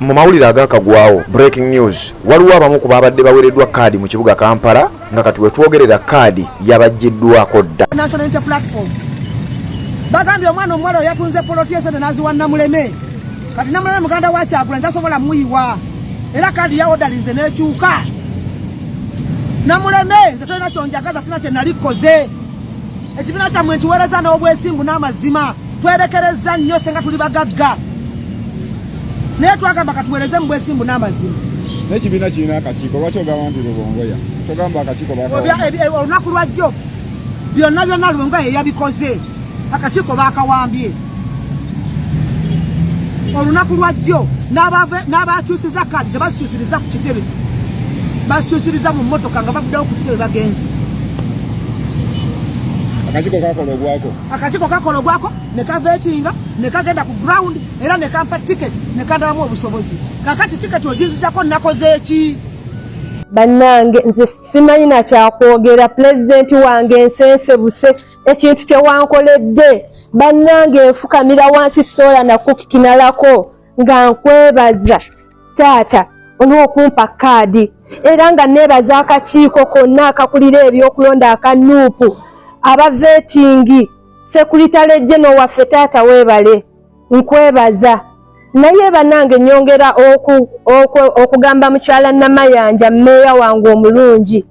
Mu mawulire agakagwawo breaking news waliwo abamu ku babadde bawereddwa kaadi mu kibuga Kampala nga kati we twogerera kaadi yabaggiddwako dda. National Unity Platform bagambye omwana omuwala yatunze poloti esente n'aziwa Namuleme kati Namuleme muganda wa Kyagulanyi tasobola muyiwa era kaadi ya odalinze n'ekyuka. Namuleme nze tolina kyonjagaza sina kye nalikoze ekibiina kyammwe nkiweereza n'obwesimbu n'amazima twerekereza nnyo senga tuli bagagga naye twagamba katuweereze mu bwesimbu n'amazima. N'ekibiina kirina akakiiko lwaki ogamba nti Lubongoya togamba akakiiko bakawambye olunaku lwajjo byonna Lubongoya yeyabikoze akakiiko bakawambye olunaku lwajjo n'abakyusiza kaadi tebasikyusiriza ku kitebe basikyusiriza mu mmotoka nga bavuddewo ku kitebe bagenzi. Akakiiko kakola ogwako ne kavetinga ne kagenda ku ground era ne kampa ticket ne kandamu obusobozi kakati ticket ogizijjako nakoze eki. Bannange nze simanyi na kyakwogera pulezidenti wange nsensebuse ekintu kye wankoledde bannange enfukamira wansi sola nakukikinalako nga nkwebaza taata olw'okumpa kaadi era nga neebaza akakiiko konna akakulira ebyokulonda akanuupu abavetingi sekuritale jeno waffe taata weebale nkwebaza naye bannange nyongera okugamba mukyala Namayanja mmeeya wange omulungi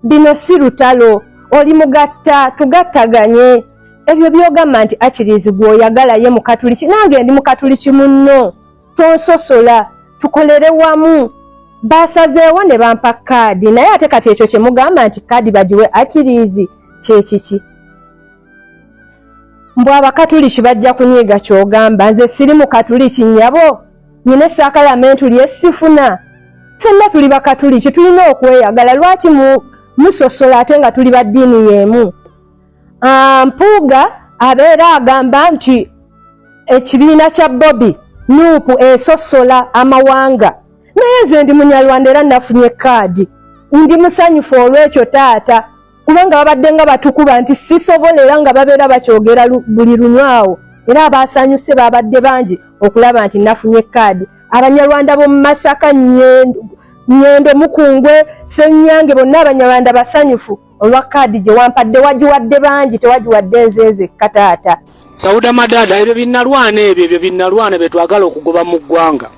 bino si lutalo oli mugatta tugattaganye ebyo byogamba nti akirizi gwoyagala ye mukatuliki nange ndi mukatuliki munno tonsosola tukolere wamu basazeewo ne bampa kaadi naye ate kati ekyo kye mugamba nti kaadi bagiwe akirizi kyekiki mbw abakatuliki bajja kunyiga kyogamba nze siri mukatuliki nyabo nyine sakalamenti lyesifuna ffenna tuli bakatuliki tulina okweyagala lwaki musosola ate nga tuli baddiini y'emu. Mpuuga abeera agamba nti ekibiina kya Bobi Nuupu esosola amawanga naye nze ndi Munyarwanda era nafunye kaadi ndi musanyufu olw'ekyo taata kubanga babadde nga batukuba nti sisobolera nga babeera bakyogera buli lunwawo era abasanyuse babadde bangi okulaba nti nafunye kaadi. Abanyarwanda b'omu Masaka Nyendo Mukungwe Ssenyange bonna Abanyarwanda basanyufu olwa kaadi gye wampadde wagiwadde bangi tewagiwadde nzenze kataata. Sauda Madada ebyo binnalwana betwagala okugoba mu ggwanga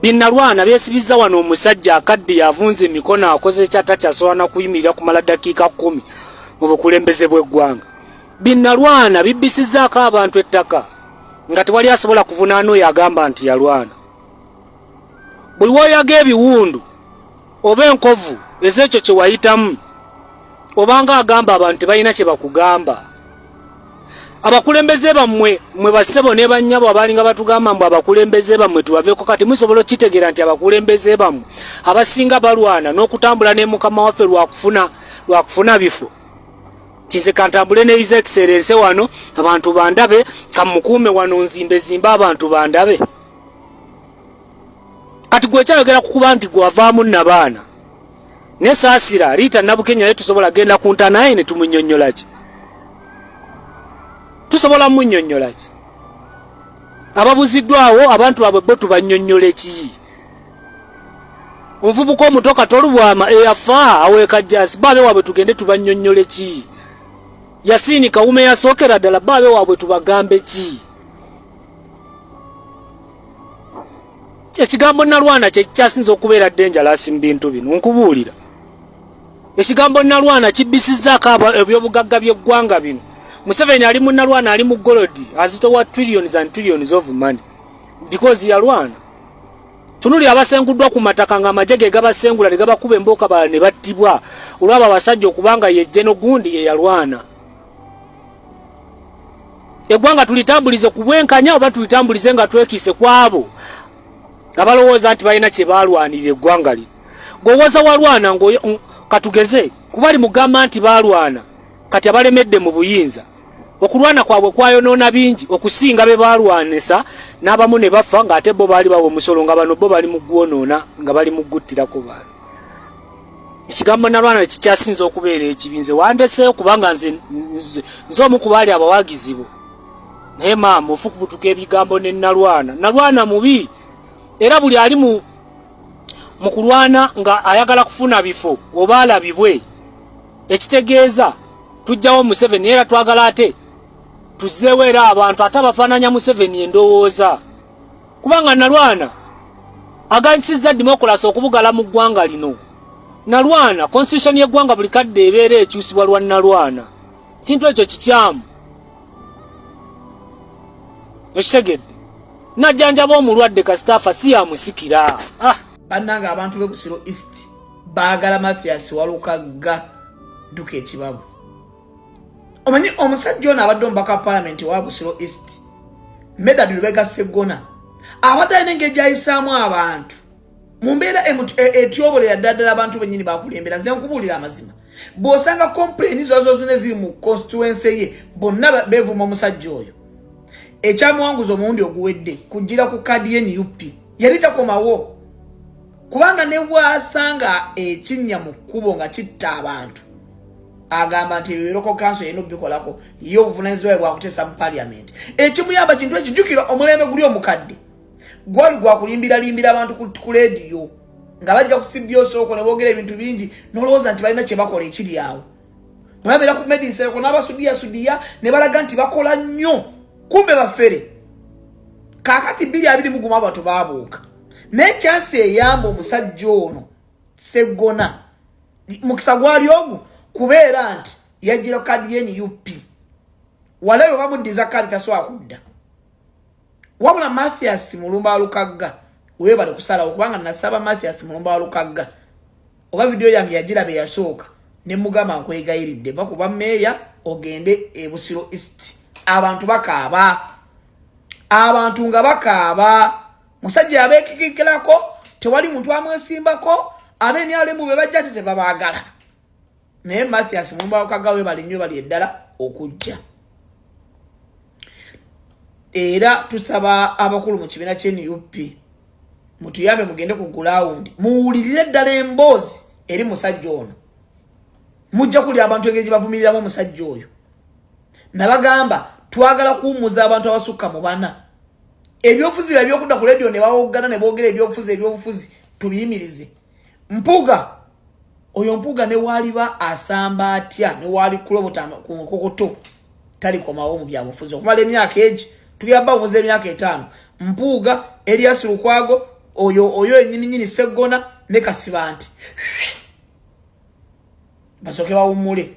binnalwana byesibiza wano omusajja akaddi yavunze emikono akoze kyata kyasobola na kuyimirira kumala dakiika 10 mu bukulembeze bw'eggwanga. Binnalwana bibisizaako abantu ettaka nga tewali asobola kuvunaana oyo agamba nti yalwana. Buli woyaga ebiwundu oba enkovu ez'ekyo kye wayitamu obanga agamba abantu tebalina kye bakugamba. Abakulembeze bammwe mwe basebo ne bannyabo abalinga batugamba mbu abakulembeze bammwe tubaveeko kati musobola kitegera nti abakulembeze bammwe abasinga balwana n'okutambula ne mukama waffe lwakufuna bifo. Kize kantambule ne His Excellency wano abantu bandabe kamukuume wano nzimbe abantu bandabe. Kati gwe kyayogera kukuba nti gwavaamu nabaana ne saasira Rita Nabukenya ye tusobola genda kunta naye ne tumunyonnyola ki tusobola munnyonnyola ki ababuziddwawo abantu abwe bo tubanyonnyole ki omuvubuka omutoka tolubwama eyafa aweeka jasi baabe waabwe tugende tubanyonnyole ki Yasini Kawume yasookera ddala baabe waabwe tubagambe ki ekigambo nalwana kye kyasinza okubeera dangerous mu bintu bino nkubuulira ekigambo nalwana kibisizzaako ebyobugagga by'eggwanga bino. Museveni ali munalwana ali mu golodi azitowa trillions and trillions of money because yalwana. Tunuli abasenguddwa ku mataka nga amajege gabasengula ne gabakuba emboka bala ne battibwa olwaba abasajja okubanga ye Jeno Gundi ye yalwana. Eggwanga tulitambulize ku bwenkanya oba tulitambulize nga twekise kwabo abalowooza nti balina kye balwanirira eggwanga lino. Gwowoza walwana katugeze kubali mugamba nti balwana kati abalemedde mu buyinza okulwana kwabwe kwayonoona bingi okusinga be balwanisa n'abamu ne bafa ng'ate bo baali bawo omusolo nga bano bo bali mu gwonoona nga bali mu guttirako baana. Ekigambo nalwana kikyasinza okubeera ekibinze wandeseeyo kubanga nze omu ku baali abawagizi bo naye maama ofukubutuka ebigambo ne nalwana mubi era buli ali mu kulwana nga ayagala kufuna bifo oba alabibwe ekitegeeza tujjawo Museveni era twagala ate tuzzeewo era abantu ate abafaananya Museveni endowooza kubanga Nalwana aganyisizza demokrasi okubugala mu ggwanga lino. Nalwana constitution y'eggwanga buli kadde ebeera ekyusibwa lwa Nalwana. Kintu ekyo kikyamu. Ekitegedde najjanjaba omulwadde kasitafa si yamusikira. Bannanga abantu b'e Busiro East baagala Mathias Walukagga duka ekibabu. Omanyi omusajja ono abadde omubaka parliament wa Busiro East Medad Lubega Sseggona abadde alina engeri gy'ayisaamu abantu mu mbeera etyobolera ddala abantu bennyini bakulembera. Nze nkubuulira amazima bw'osanga complain zozo zonna ziri mu constituency ye bonna beevuma omusajja oyo. Ekyamuwanguza omulundi oguwedde kujjira ku kadi ye NUP yali takomawo kubanga ne bw'asanga ekinnya mu kkubo nga kitta abantu agamba nti local council yeno bikolako yo obuvunaanyizibwa bwa kuteesa mu parliament. Ekimuyamba kintu ekijjukira omulembe guli omukadde gwali gwakulimbira abantu ku radio nga bajja kusibya osoko ne boogera ebintu bingi n'olowooza nti balina kye bakola ekiri awo. Bwabera ku medicine ko n'abasudiya ne balaga nti bakola nnyo kumbe bafere. Kaakati 2020 abantu baabuuka n'ekyansi eyamba omusajja ono Sseggona mukisa gwali ogwo kubeera nti yajjira kadi ye NUP walayo bamuddiza kadi tasobola kudda. Wabula Mathias Mulumba Walukagga weebale kusalawo kubanga nasaba Mathias Mulumba Walukagga oba video yange yagirabe yasooka ne mugamba nkwegayiridde bakuba meya ogende e Busiro East. Abantu bakaaba abantu nga bakaaba musajja abeekikikirako tewali muntu amwesimbako ameni alemu be bajja tete babaagala. Naye Mathias Mulumba Walukagga weebale nnyo bali eddala okujja. Era tusaba abakulu mu kibiina ky'NUP mutuyambe mugende ku ground muwulirire ddala emboozi eri musajja ono. Mujja kuli abantu engeri gye bavumiriramu omusajja oyo. Nabagamba twagala kuwummuza abantu abasukka mu bana. Ebyobufuzi by'okudda ku radio ne bawoggana ne boogera ebyobufuzi tubiyimirize. Mpuga oyo Mpuga ne waliba asamba atya ne wali kulobota ku nkokoto tali komawo mu byabufuzi okumala emyaka egi tuyamba omuze emyaka 5. Mpuga Elias Lukwago oyo ennyini Sseggona ne Kasibanti basoke bawummule.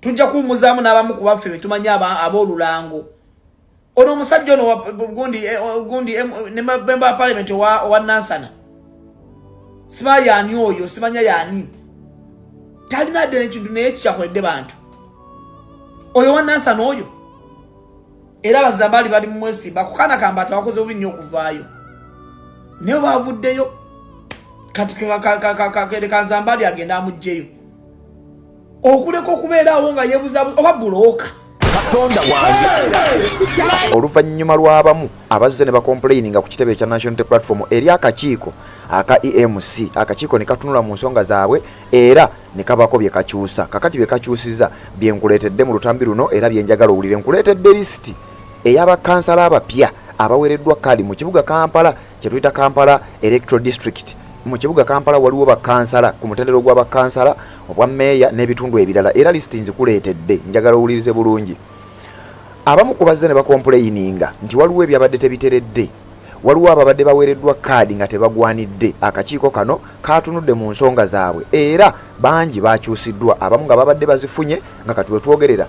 Tujja kuwummuzaamu n'abamu ku baffe betumanya ab'olulango. Ono omusajja ono gundi ne member of parliament wa Nansana simanyi yani oyo simanya yani talina ddala ekintu naye kikyakoledde bantu oyo wa Nansana oyo era abazambali bali mu mwesimba kukana kambata wakoze bubi nnyo okuvaayo naye baavuddeyo kati kazambali agenda amugjeyo okuleka okubeerawo nga yeebuza oba bulooka oluvannyuma lw'abamu abazze ne bakomplaininga ku kitebe ekya National Unity Platform eri akakiiko aka EMC akakiiko ne katunula mu nsonga zaabwe era ne kabako bye kakyusa. Kakati bye kakyusiza bye nkuleetedde mu lutambi luno era bye njagala owulire. Nkuleetedde lisiti ey'abakansala abapya abaweereddwa kaadi mu kibuga Kampala kye tuyita Kampala Electoral District. Mu kibuga Kampala waliwo bakansala ku mutendero gw'abakansala obwa meeya n'ebitundu ebirala era lisiti nzikuleetedde njagala owulirize bulungi. Abamu ku bazze ne bakomplaininga nti waliwo ebyabadde tebiteredde, waliwo ababadde baweereddwa kaadi nga tebagwanidde. Akakiiko kano katunudde mu nsonga zaabwe era bangi bakyusiddwa. Abamu nga babadde bazifunye nga kati wetwogerera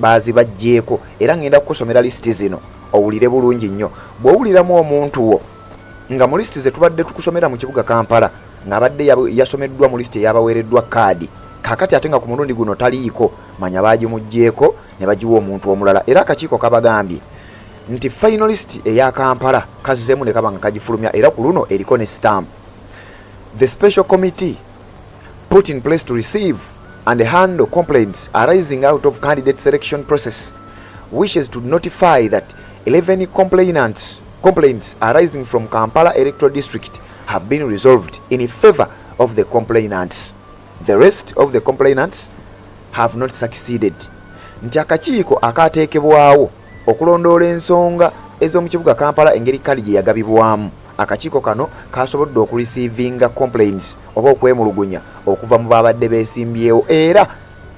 bazibajjeeko era ngenda kukusomera lisiti zino owulire bulungi nnyo. Bw'owuliramu omuntu wo nga mu lisiti ze tubadde tukusomera mu kibuga Kampala ng'abadde yasomeddwa mu lisiti ey'abaweereddwa kaadi kakati ate nga ku mulundi guno taliiko manya baagimugjeeko ne bagiwa omuntu omulala. Era akakiiko kabagambye nti finalist eya Kampala kazzemu ne kaba nga kagifulumya era ku luno eriko ne stamp. The special committee put in place to receive and handle complaints arising out of candidate selection process wishes to notify that 11 complaints arising from Kampala Electoral District have been resolved in favor of the complainants. The rest of the complainants have not succeeded. Nti akakiiko akaateekebwawo okulondoola ensonga ez'omu kibuga Kampala engeri kadi gye yagabibwamu. Akakiiko kano kasobodde okureceivinga complaints oba okwemulugunya okuva mu babadde beesimbyewo, era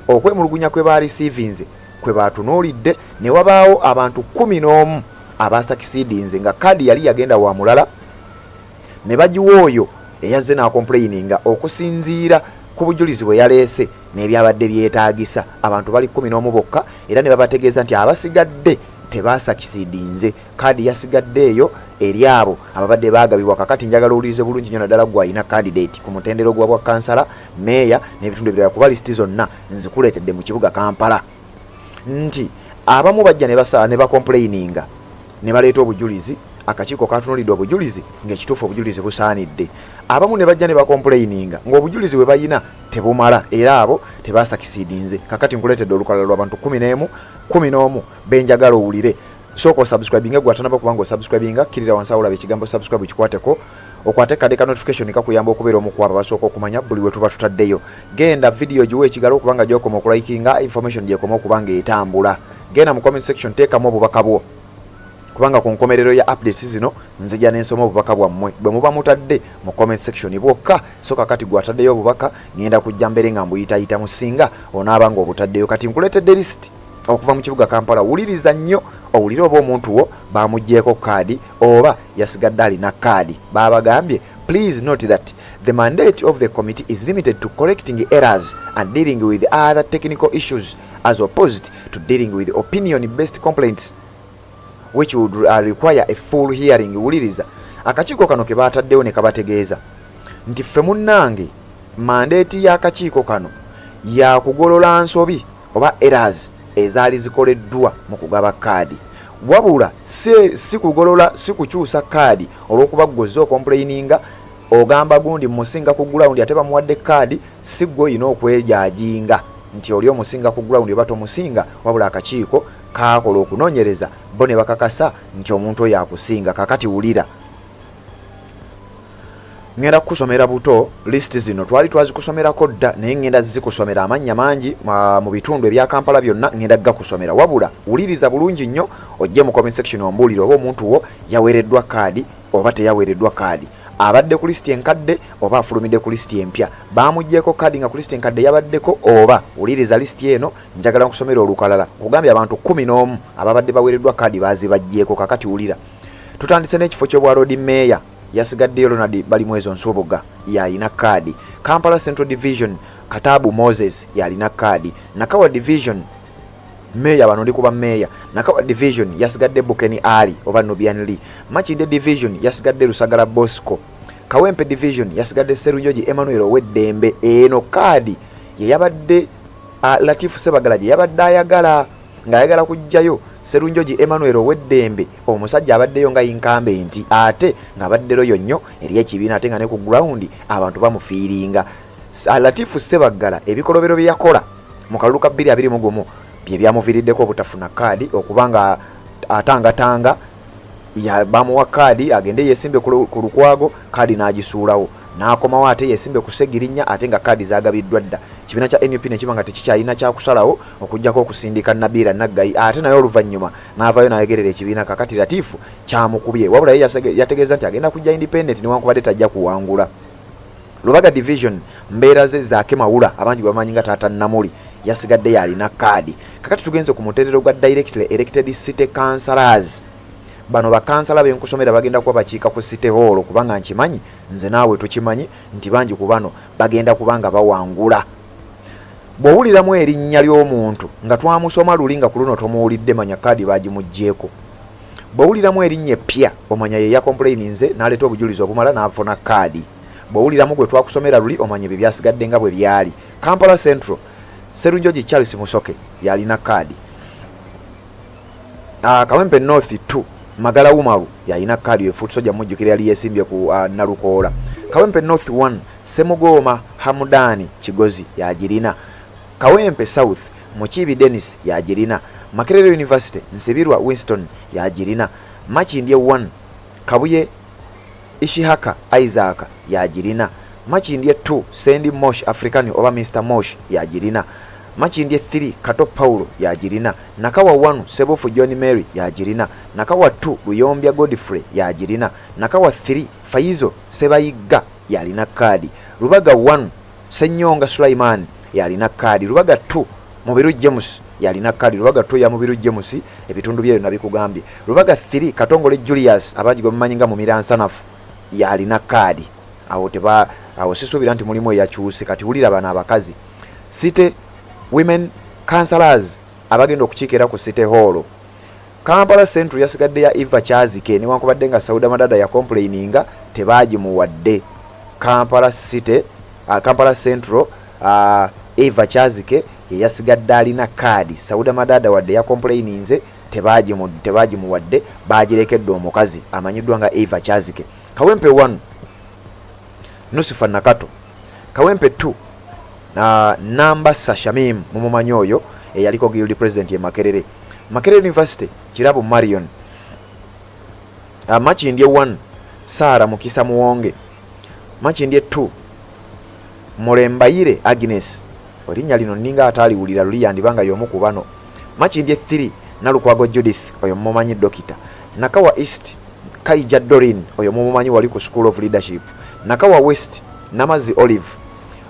okwemulugunya kwe bareceivinze kwe batunuulidde ne wabaawo abantu 11 abasakisiidinze nga kadi yali yagenda wa mulala ne bagiwa oyo eyazze n'akomplaininga okusinziira ku bujulizi bwe yaleese n'ebyabadde byetaagisa. Abantu bali 11 bokka era ne babategeeza nti abasigadde tebasakisiidinze, kadi yasigadde eyo eri abo ababadde baagabibwa. Kakati njagala owulirize bulungi nnyo naddala gwe alina candidate ku mutendero gwa bwa kansala, meeya n'ebitundu ebirala kuba lisiti zonna nzikuleetedde mu kibuga Kampala nti abamu bajja ne bakomplaininga ne baleeta obujulizi. Akakiiko katunulidde obujulizi ng'ekituufu obujulizi busaanidde. Abamu ne bajja ne bakomplaininga ng'obujulizi bwe bayina tebumala era abo tebasakisiidinze. Kakati nkuleetedde olukalala lw'abantu 11 benjagala owulire. Sooka osubscribinga gwe atanaba kubanga osubscribinga, kkirira wansi awo olaba ekigambo subscribe kikwateko, okwate kade ka notification kakuyamba okubeera omu ku abo basooka okumanya buli we tuba tutaddeyo. Genda video giwe ekigalo okubanga gy'okoma okulikinga, information gy'ekoma okubanga etambula. Genda mu comment section teekamu obubaka bwo kubanga ku nkomerero ya updates zino nzija n'ensoma obubaka bwammwe bwe muba mutadde mu comment section bwokka. So kakati gwe ataddeyo obubaka ngenda kujja mbere nga mbuyitayita musinga onaaba nga obutaddeyo. Kati nkuleetedde list okuva mu kibuga Kampala. Wuliriza nnyo owulire oba omuntu wo bamugjeeko kaadi oba yasigadde alina kaadi. Babagambye please note that the mandate of the committee is limited to correcting errors and dealing with other technical issues as opposed to dealing with opinion-based complaints which would require a full hearing. Wuliriza akakiiko kano ke baataddewo ne kabategeeza nti ffe munnange mandate y'akakiiko kano ya kugolola nsobi oba errors ezaali zikoleddwa mu kugaba kaadi, wabula si kugolola, si kukyusa kaadi olw'okuba ggozza okomplaininga ogamba gundi musinga ku ground ate bamuwadde kaadi, si gwe olina okwejajinga nti oli omusinga ku ground oba tomusinga, wabula akakiiko kakola okunoonyereza bo ne bakakasa nti omuntu oyo akusinga. Kakati wulira, ngenda kukusomera buto list zino twali twazikusomerako dda naye ngenda zikusomera amannya mangi mu bitundu ebya Kampala byonna ngenda gakusomera, wabula wuliriza bulungi nnyo ojje mu comment section ombuulire oba omuntu wo yaweereddwa kaadi oba teyaweereddwa kaadi, abadde ku lisiti enkadde oba afulumidde ku lisiti empya, bamugjeeko kaadi nga ku lisiti enkadde yabaddeko oba. Wuliriza lisiti eno njagala nkusomera olukalala kugambye abantu 11 ababadde baweereddwa kaadi bazibajjeeko. Kakati wulira, tutandise n'ekifo ky'obwa road mayor yasigaddeyo Ronald Balimwezo Nsoboga yalina kaadi. Kampala Central Division Katabu Moses yalina kaadi. Nakawa Division Mayor bano ndi kuba Mayor. Nakawa Division yasigadde Bukeni Ali oba Nubian Lee. Makinde Division yasigadde Lusagala Bosco. Kawempe Division yasigadde Serunjoji Emmanuel Owedembe. Eno kaadi ye yabadde Latifu Sebagala gye yabadde ayagala ng'ayagala kujjayo Serunjoji Emmanuel Owedembe, omusajja abaddeyo nga inkambe nti ate ng'abaddero yonnyo eri ekibiina ate nga ne ku ground abantu bamufiiringa. Latifu Sebagala ebikolobero bye yakola mu kalulu ka 2021 bye byamuviiriddeko obutafuna kaadi okubanga atangatanga bamuwa kaadi agende yesimbe ku lukwago, kaadi n'agisuulawo n'akomawo ate yesimbe ku Segirinnya ate nga kaadi zaagabiddwa dda. Kibiina kya NUP ne kiba nga tekikyalina kyakusalawo okujjako okusindika Nabiira Naggayi ate naye oluvannyuma n'avaayo n'ayegerera ekibiina. Kakati Latifu kyamukubye, wabula ye yategeeza nti agenda kujja independent newankubadde tajja kuwangula. Lubaga Division mbeera ze zaake Mawula abangi bamanyi nga Taata Namuli yasigadde yalina kaadi. Kakati tugenze ku mutendero gwa directly elected city councillors. Bano bakansala benkusomera bagenda kuba bakiika ku City Hall kubanga nkimanyi nze naawe tukimanyi nti bangi ku bano bagenda kubanga bawangula. Bw'owuliramu erinnya ly'omuntu nga twamusoma luli nga ku luno tomuwulidde manya kaadi baagimugjeeko. Bw'owuliramu erinnya eppya omanya ye yakomplaininze n'aleeta obujulizi obumala n'afuna kaadi. Bw'owuliramu gwe twakusomera luli omanya bye byasigadde nga bwe byali. Kampala Central Serunjoji Charles Musoke yalina kaadi. Kawempe North 2 Magala Umaru yalina kaadi efuutu soja mujjukira yali yeesimbye ku Nalukoola. Kawempe North 1 Semugoma Hamudani Kigozi yagirina. Kawempe South Mukibi Dennis yagirina. Makerere University Nsibirwa Winston yagirina. Makindye 1 Kabuye Ishihaka Isaac yagirina. Makindye 2 Sandy Mosh African oba Mr Mosh yagirina. Makindye 3 Kato Paulo yagirina. Nakawa 1 Sebofu John Mary yagirina. Nakawa 2 Luyombya Godfrey yagirina. Nakawa 3 Faizo Sebayiga yalina kadi. Rubaga 1 Senyonga Sulaiman yalina kadi. Rubaga 2 Mubiru James yalina kadi. Rubaga 2 ya Mubiru James ebitundu byeyo nabikugambye. Rubaga 3 Katongole Julius abajigo mmanyinga mu Miransanafu yalina kadi. Awo sisubira nti mulimu yakyuse kati wulira bana abakazi. City Women Councillors abagenda okukiikira ku City Hall. Kampala Central yasigadde ya Eva Chazike newankubadde nga Sauda Madada ya complaininga tebagimuwadde. Kampala Central Eva Chazike yasigadde alina kadi. Sauda Madada wadde ya complaininze tebagimuwadde bagirekedde omukazi amanyiddwa nga Eva Chazike. Kawempe 1 Nusifa Nakato. Kawempe 2 Namba Sashamim mumumanyi oyo yaliko guild president ye Makerere. Makerere University Kirabu Marion. Makindye 1 Sara Mukisa Muwonge. Makindye 2 Mulembayire Agnes. Olinnya lino ninga ataliwulira luli yandibanga y'omu ku bano. Makindye 3 Nalukwago Judith oyo mumumanyi dokita. Nakawa East Kaija Dorin oyo mumumanyi wali ku School of Leadership. Nakawa West Namazi Olive.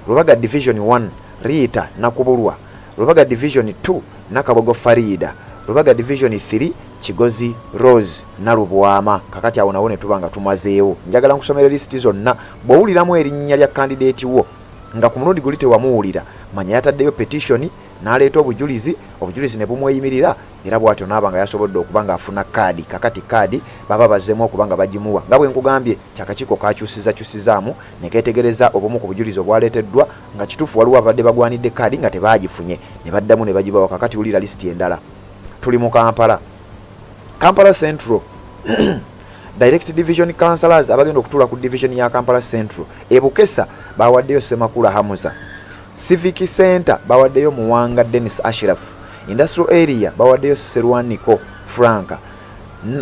Rubaga Division 1 Rita Nakubulwa. Rubaga Division 2 Nakabogo Farida. Rubaga Division 3 Kigozi Rose Narubwama. Kakati awo nawone tubanga tumazeewo. Njagala nkusomera list zonna bw'owuliramu erinnya lya candidate wo nga ku mulundi guli tewamuwulira manya yataddeyo petition n'aleeta obujulizi ne bumweyimirira era bw'atyo n'abanga yasobodde okuba ng'afuna kaadi. Kakati kaadi baba bazzeemu okuba nga bagimuwa nga bwe nkugambye kyakakiiko kakyusizaamu ne keetegereza obumu ku bujulizi obwaleeteddwa nga kituufu waliwo abadde bagwanidde kaadi nga tebaagifunye ne baddamu ne bagibawa. Kakati wulira lisiti endala. Tuli mu Kampala Central Direct Division Councillors abagenda okutuula ku division ya Kampala Central. Ebukesa bawaddeyo Semakula Hamuza. Civic Center bawaddeyo Muwanga Dennis Ashraf. Industrial Area bawaddeyo Serwaniko Franka.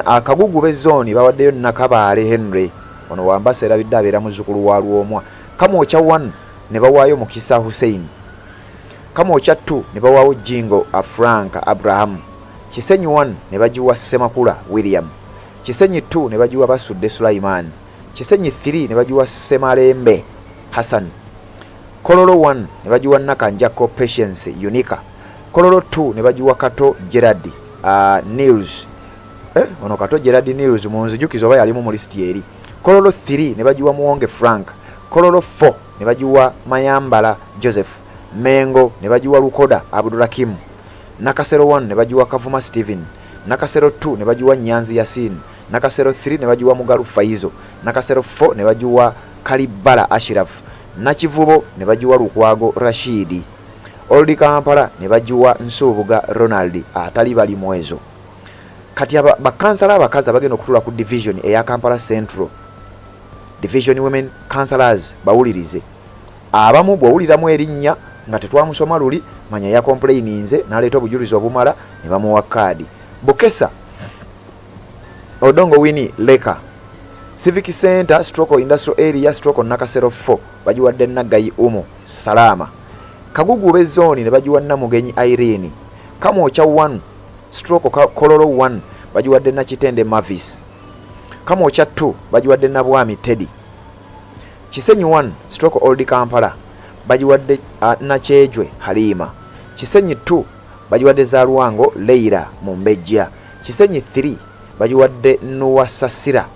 Akagugube zone bawaddeyo Nakabaale Henry. Ono wambasera bidde abeera muzzukulu wa Lwomwa. Kamwocha 1 ne bawaayo Mukisa Hussein. Kamwocha 2 ne bawaayo Jingo Franka Abraham. Kisenyi 1 ne bagiwa Semakula William. Kisenyi 2 ne bagiwa Basudde Sulaiman. Kisenyi 3 ne bagiwa Semalembe Hassan. Kololo 1 ne bagiwa Nakanjako Patience Unika. Kololo 2 ne bagiwa Kato Gerard News. Ono Kato Gerard News munzijukizo oba yalimu mu list eri. Kololo 3 ne bagiwa Muwonge Frank. Kololo 4 ne bagiwa Mayambala Joseph. Mengo ne bagiwa Lukoda Abdulakim. Nakasero 1 ne bagiwa Kavuma Steven. Nakasero 2 ne bagiwa Nyanzi Yasin. Nakasero 3 ne bagiwa Mugalu Faizo. Nakasero 4 ne bagiwa Kalibala Ashraf. Nakivubo ne bagiwa Lukwago Rashidi. Old Kampala ne bagiwa Nsubuga Ronald atali bali mwezo. Kati bakansala abakazi abagenda okutula ku division eya Kampala Central. Division Women Councillors bawulirize. Abamu bw'owuliramu erinnya nga tetwamusoma luli manya ya complaininze n'aleeta obujulizi obumala ne bamuwa kaadi. Bukesa Odongo Winnie Leka. Civic Center Stroke Industrial Area Stroke Nakasero 4 bagiwadde Nagayi Umu Salama. Kagugube zone ne bagiwa Namugenyi Irene. Kamwocha 1 Stroke Kololo 1 bagiwadde Nakitende Mavis. Kamwocha 2 bagiwadde Nabwami Teddy. Kisenyi 1 Stroke Old Kampala bagiwadde Nachejwe Halima. Kisenyi 2 bagiwadde Zalwango Leira Mumbejja. Kisenyi 3 bagiwadde Nuwasasira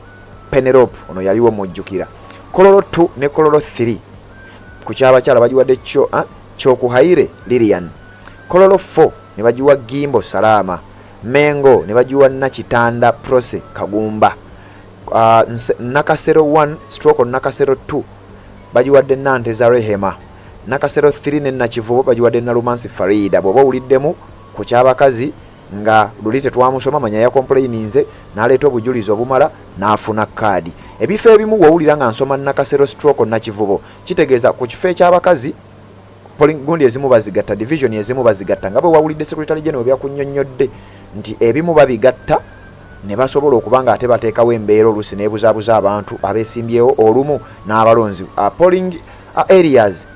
Penelope ono yaliwo mujjukira. Kololo 2 ne Kololo 3 ku kyabakyala bagiwadde Kyokuhaire Lilian. Kololo 4 ne bagiwa Gimbo Salama. Mengo ne bagiwa Nakitanda Prose Kagumba. Nakasero 1 Stroke Nakasero 2 bagiwadde Nanteza Rehema. Nakasero 3 ne Nakivubo bagiwadde Nalumansi Farida. Bw'oba wuliddemu ku kyabakazi nga luli tetwamusoma manya ya complaininze n'aleeta obujulizi obumala n'afuna kaadi. Ebifo ebimu wawulira nga nsoma Nakasero Stroke Nakivubo kitegeeza ku kifo ekyabakazi polling gundi ezimu bazigatta, division ezimu bazigatta, nga bwe wawulidde Secretary General byakunnyonnyodde nti ebimu babigatta ne basobola okuba nga ate bateekawo embeera oluusi neebuzaabuza abantu abeesimbyewo olumu n'abalonzi polling areas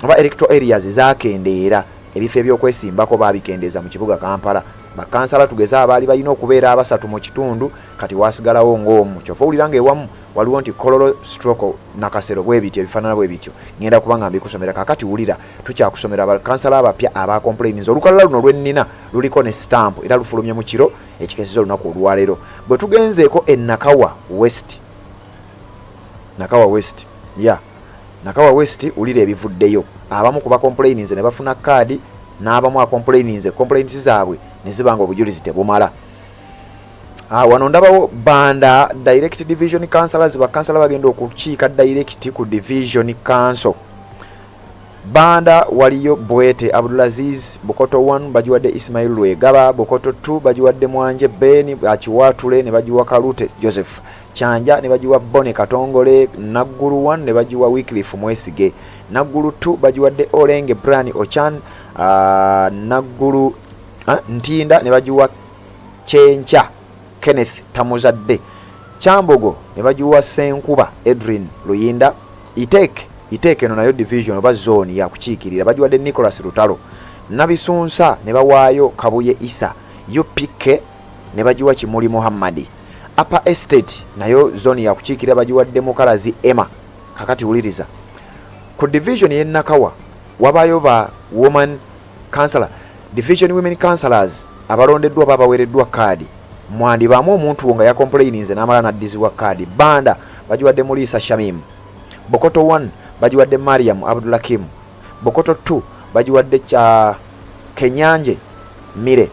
oba electoral areas zaakendeera ebifo ebyokwesimbako babikendeza mu kibuga Kampala. Bakansala tugeza abaali balina okubeera abasatu mu kitundu kati wasigalawo ng'omu. Kyova owulira ng'ewamu waliwo nti Kololo stroke Nakasero bwe bityo ebifaanana bwe bityo. Ngenda kuba nga mbikusomera kakati wulira tukyakusomera bakansala abapya aba complaininze. Olukalala luno lwennina luliko ne stamp era lufulumye mu kiro ekikeseza olunaku olwaleero. Bwe tugenzeeko Nakawa West. Nakawa West. Nakawa West ulira ebivuddeyo. Abamu kuba complaininze ne bafuna kaadi n'abamu complaininze complaints zaabwe ne zibanga obujulizi tebumala. Wano ndabawo Banda Direct Division Councillors bakansala bagenda okukiika direct ku Division Council. Banda waliyo Bwete Abdulaziz, Bukoto 1 bajiwadde Ismail Lwegaba, Bukoto 2 bajiwadde Mwanje Ben Achiwatule ne bajiwa Kalute Joseph Chanja ne bajiwa Bone Katongole, Naggulu 1 ne bajiwa Wycliffe Mwesige, Naggulu 2 bajiwadde Olenge Brani Ochan, Naggulu Ntinda ne bajiwa Chencha Kenneth Tamuzadde, Chambogo ne bajiwa Senkuba Edrin Luyinda, Iteke no nayo division oba zone ya kukiikirira bajiwadde Nicholas Lutalo, Nabisunsa ne bawaayo Kabuye Isa, UPK ne bajiwa Kimuli Muhammadi, Upper Estate nayo zone ya kukiikirira bajiwadde Mukalazi Emma. Kakati uliriza ku division ye Nakawa wabayo ba woman councillor, division women councillors abalondeddwa babaweereddwa kaadi. Mwandi bamu omuntu nga ya complaininze n'amala naddizibwa kaadi. Banda bajiwadde Mulisa Shamim, Bokoto 1 bajiwadde Mariam Abdulakim, Bokoto 2 bajiwadde Kenyanje Mire,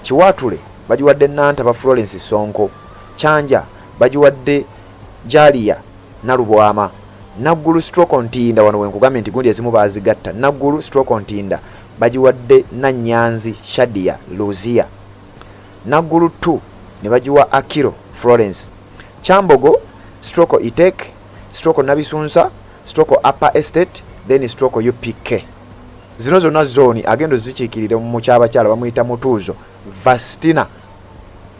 Chiwatule bajiwadde Nantaba Florence Sonko, Chanja bajiwadde Jalia Nalubwama, Naggulu stroke Ntinda wano wenkugambye nti gundi ezimu bazigatta. Naggulu stroke Ntinda bajiwadde Nanyanzi Shadia Luzia, Naggulu 2 ne bajiwa Akiro Florence, Chambogo stroke Iteke stroke Nabisunsa stroke Upper Estate then stroke UPK. Zino zonna zone agendo zikiikirire mu kyabakyala bamuyita Mutuuzo Vastina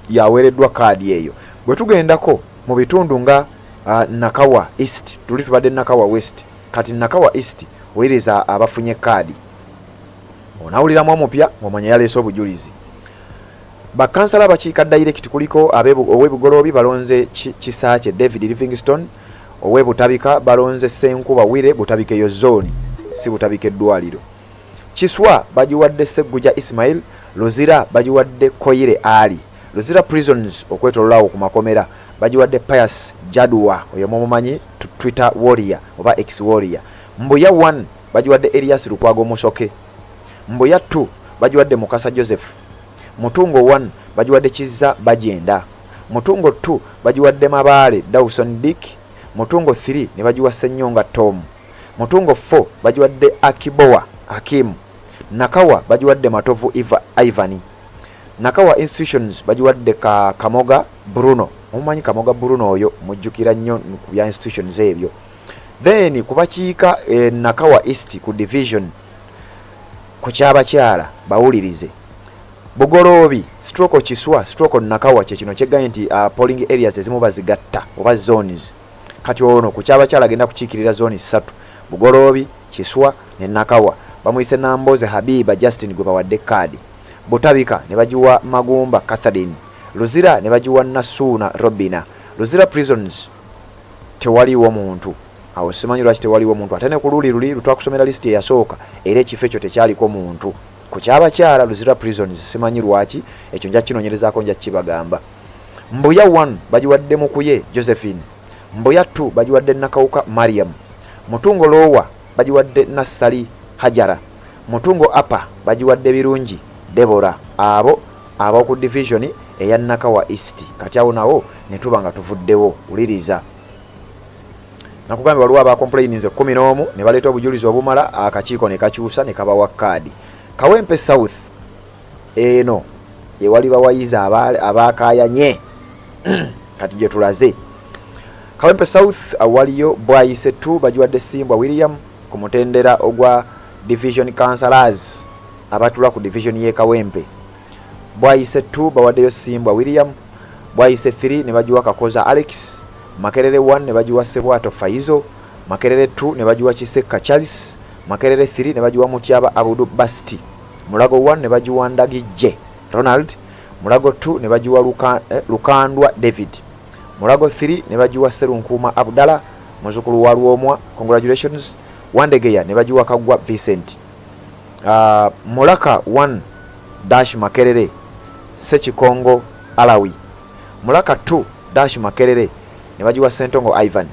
yaweereddwa kaadi eyo. Bwe tugendako mu bitundu nga Nakawa East tuli tubadde Nakawa West, kati Nakawa East wiriza abafunye kaadi onawuliramu omupya ng'omanya yaleese obujulizi. Bakansala bakiika direct kuliko ow'ebugoloobi balonze Kisaache David Livingstone, ow'ebutabika balonze Senkuba Wire butabike yo zone si butabike eddwaliro, Kiswa bajiwadde Segguja Ismail, Luzira bajiwadde Koyire Ali, Luzira Prisons okwetololawo ku makomera bajiwadde Pius Jadua oyo mumumanyi Twitter warrior oba ex warrior, Mbuya 1 bajiwadde Elias Lukwago Musoke, Mbuya 2 bajiwadde Mukasa Joseph, Mutungo 1 bajiwadde Kizza Bajenda, Mutungo 2 bajiwadde Mabaale Dawson Dick, Mutungo 3 ne bajiwa Senyonga Tom, Mutungo 4 bajiwadde Akibowa Hakim, Nakawa bajiwadde Matovu Ivani, Nakawa institutions bajiwadde Kamoga Bruno. Omumanyi Kamoga Bruno oyo mujjukira nnyo ku bya institutions ebyo. Then kubakiika Nakawa East ku division ku kyabakyala bawulirize Bugoloobi stroke Kiswa stroke Nakawa kye kino kyeganye nti polling areas ezimu bazigatta oba zones. Kati ono ku kyabakyala agenda kukiikirira zone 3 Bugoloobi, Kiswa ne Nakawa. Bamuyise Namboze Habiba Justin gwe bawadde kaadi. Butabika ne bajiwa Magumba Catherine, Luzira ne bajiwa Nasuna Robina. Luzira Prisons tewaliwo muntu, awo simanyi lwaki tewaliwo muntu ate ne ku luli twakusomera list eyasooka era ekifo ekyo tekyaliko muntu. Ku kyabakyala Luzira Prisons simanyi lwaki, ekyo nja kinonyerezaako nja kibagamba. Mbuya 1 bajiwadde Mukuye Josephine, Mbuya 2 bajiwadde Nakawuka Mariam, Mutungo Lowa bajiwadde Nassali Hajara, Mutungo Upper bajiwadde Birungi Deborah. Abo ku division eya Nakawa East. Kati awo nawo ne tuba nga tuvuddewo uliriza. Nakugambye waliwo aba complaininze 11 ne baleeta obujulizi obumala, akakiiko ne kakyusa ne kabawa kaadi. Kawempe South eno ewali bawayiza abakayanye kati gye tulaze. Kawempe South awaliyo Bwayise 2 bajiwadde Simbwa William ku mutendera ogwa division councillors abatula ku division ye Kawempe. Bwayise 2 bawaddeyo Simbwa William, Bwayise 3 ne bajiwa Kakoza Alex, Makerere 1 ne bajiwa Sebwato Faizo, Makerere 2 ne bajiwa Kiseka Charles, Makerere 3 ne bagiwa Mutyaba Abudu Basti. Mulago 1 ne bagiwa Ndagije Ronald. Mulago 2 ne bagiwa Lukandwa David. Mulago 3 ne bagiwa Serunkuuma Abdallah muzukulu wa Luomwa, congratulations. Wandegeya ne bagiwa Kagwa Vincent. Mulaka 1 dash Makerere Sechikongo Alawi. Mulaka 2 dash Makerere ne bagiwa Sentongo Ivan.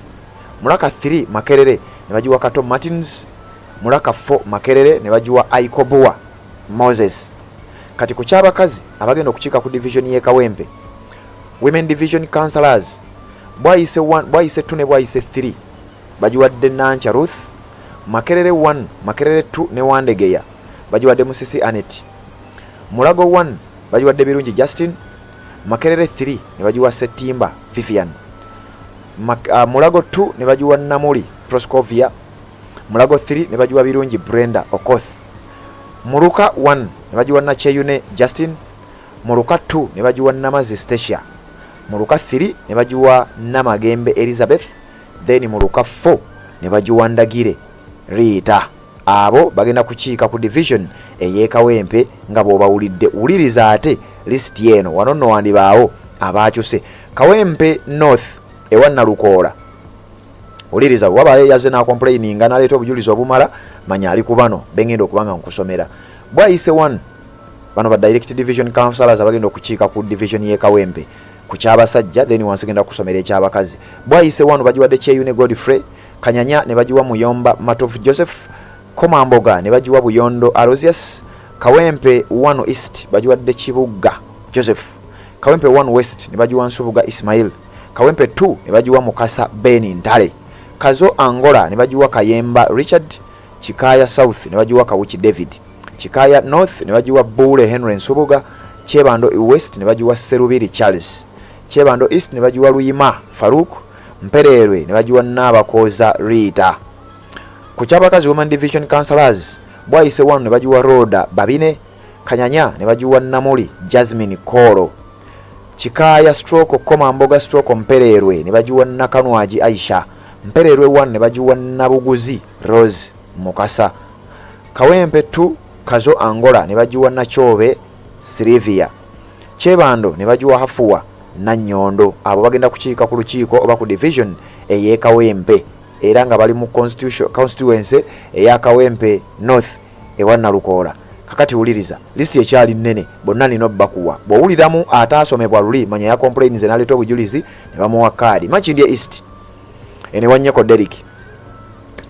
Mulaka 3 Makerere ne bagiwa Kato Martins. Mulaka 4 Makerere ne bagiwa Aikobua Moses. Kati ku kyabakazi abagenda okukiika ku division ye Kawempe, women division councillors bwayise 1 bwayise 2 ne bwayise 3 bagiwadde Nancha Ruth. Makerere 1 Makerere 2 ne Wandegeya bagiwadde Musisi Anet. Mulago 1 bagiwadde Birungi Justin. Makerere 3 ne bagiwa Setimba Vivian. Mulago 2 ne bagiwa Namuli Proscovia. Mulago 3 ne bagiwa Birungi Brenda Okoth. Muruka 1 ne bagiwa Nacheyune Justin. Muruka 2 ne bagiwa Namazi Stacia. Muruka 3 ne bagiwa Namagembe Elizabeth. Then Muruka 4 ne bagiwa Ndagire Rita. Abo bagenda kukiika ku division eye Kawempe nga bw'obawulidde. Wuliriza ate list yeno wano nno wandibaawo abakyuse. Kawempe North ewa Nalukoola. Wuliriza wabaye yaze na complaining naleeta obujulizi obumala manya ali kubano bengenda okubanga nkusomera. Bwayise 1 bano ba direct division councillors abagenda okukiika ku division ye Kawempe ku kyabasajja then wansegenda kusomera ekyabakazi. Bwayise 1 bagiwadde Kyeyune Godfrey. Kanyanya ne bagiwa Muyomba Matofu Joseph. Komamboga ne bagiwa Buyondo Aloysius. Kawempe 1 East bagiwadde Kibuga Joseph. Kawempe 1 West ne bagiwa Nsubuga Ismail. Kawempe 2 ne bagiwa Mukasa Beni Ntale. Kazo Angola ne bagiwa Kayemba Richard. Chikaya South ne bagiwa Kawuki David. Chikaya North ne bagiwa Bule Henry Nsubuga. Chebando West ne bagiwa Serubiri Charles. Chebando East ne bagiwa Luyima Faruk. Mpererwe ne bagiwa Nabakoza Rita. Ku kyabakazi women division councillors bwayise 1 ne bagiwa Roda Babine. Kanyanya ne bagiwa Namuli Jasmine Koro. Chikaya stroke Komamboga stroke Mpererwe ne bagiwa Nakanwaji Aisha. Mpererwe 1 ne bagiwa Nabuguzi Rose Mukasa. Kawempe 2 Kazo Angola ne bagiwa Nachobe Silvia. Chebando ne bagiwa Hafuwa Nanyondo. Abo bagenda kukiika ku lukiiko oba ku division eye Kawempe era nga bali mu constituency eya Kawempe North ewa Nalukoola. Kakati wuliriza list ekyali nnene bonna nino bakuwa bw'owuliramu ataasomebwa luli manya ya complaints naleeta obujulizi ne bamuwa kaadi. Makindye East ene Wanyeko Derek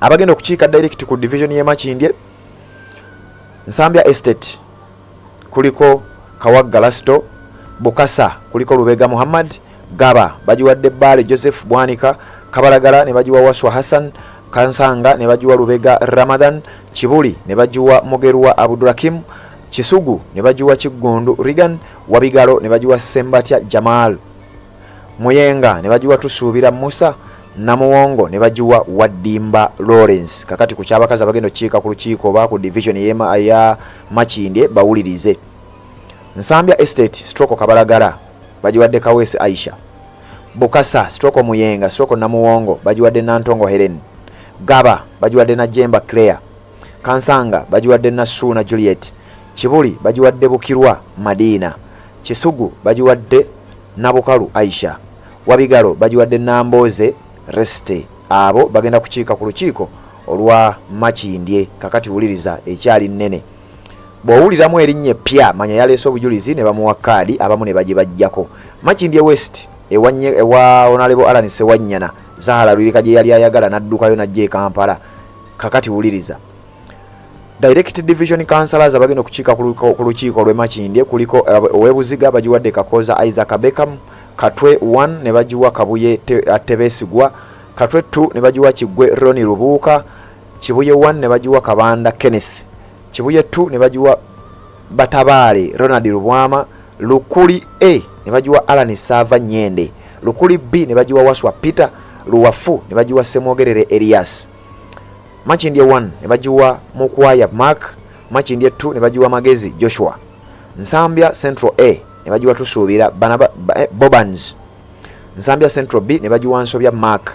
abagenda okukiika direct ku division ye Makindye. Nsambya Estate kuliko Kawagga Lasto. Bukasa kuliko Lubega Muhammad. Gaba bagiwadde Bale Joseph Bwanika. Kabalagala ne bagiwa Waswa Hassan. Kansanga ne bagiwa Lubega Ramadan. Kibuli ne bagiwa Mugerwa Abdurakim. Kisugu ne bagiwa Kigundu Rigan. Wabigalo ne bagiwa Sembatya Jamal. Muyenga ne bagiwa Tusuubira Musa. Namuwongo ne bagiwa Wadimba Lawrence. Kakati ku kyabakazi abagenda okukiika ku lukiiko oba ku division ya Makindye bawulirize. Nsambya Estate stroke Kabalagala bagiwadde Kawese Aisha. Bukasa stroke Muyenga stroke Namuwongo bagiwadde Nantongo Helen. Gaba bagiwadde na Jemba Claire. Kansanga bagiwadde na Suna Juliet. Kibuli bagiwadde Bukirwa Madina. Kisugu bagiwadde Nabukalu Aisha. Wabigalo bagiwadde Namboze Reste. Abo bagenda kukiika ku lukiiko olwa Makindye. Kakati wuliriza ekyali nnene. Bw'owuliramu erinnya eppya manya yaleese obujulizi ne bamuwa kaadi abamu ne bagibajjako. Makindye West ewa Honorable Alan Sewanyana Zahara Lwirika gye yali ayagala n'addukayo n'ajja e Kampala. Kakati wuliriza direct division councillors abagenda okukiika ku lukiiko lw'e Makindye kuliko ow'ebuziga bagiwadde Kakoza Isaac Beckham. Katwe 1 ne bagiwa Kabuye Tebesigwa. Katwe 2 ne bagiwa Kigwe Roni Rubuuka. Kibuye 1 ne bagiwa Kabanda Kenneth. Kibuye 2 ne bagiwa Batabaale Ronald Rubwama. Lukuli A ne bagiwa Alan Sava Nyende. Lukuli B ne bagiwa Waswa Peter. Luwafu ne bagiwa Semwogerere Elias. Makindye 1 ne bagiwa Mukwaya Mark. Makindye 2 ne bagiwa Magezi Joshua. Nsambya Central A ne bagiwa Tusuubira Bobans. Nsambya Central B ne bagiwa Nsobya Mark.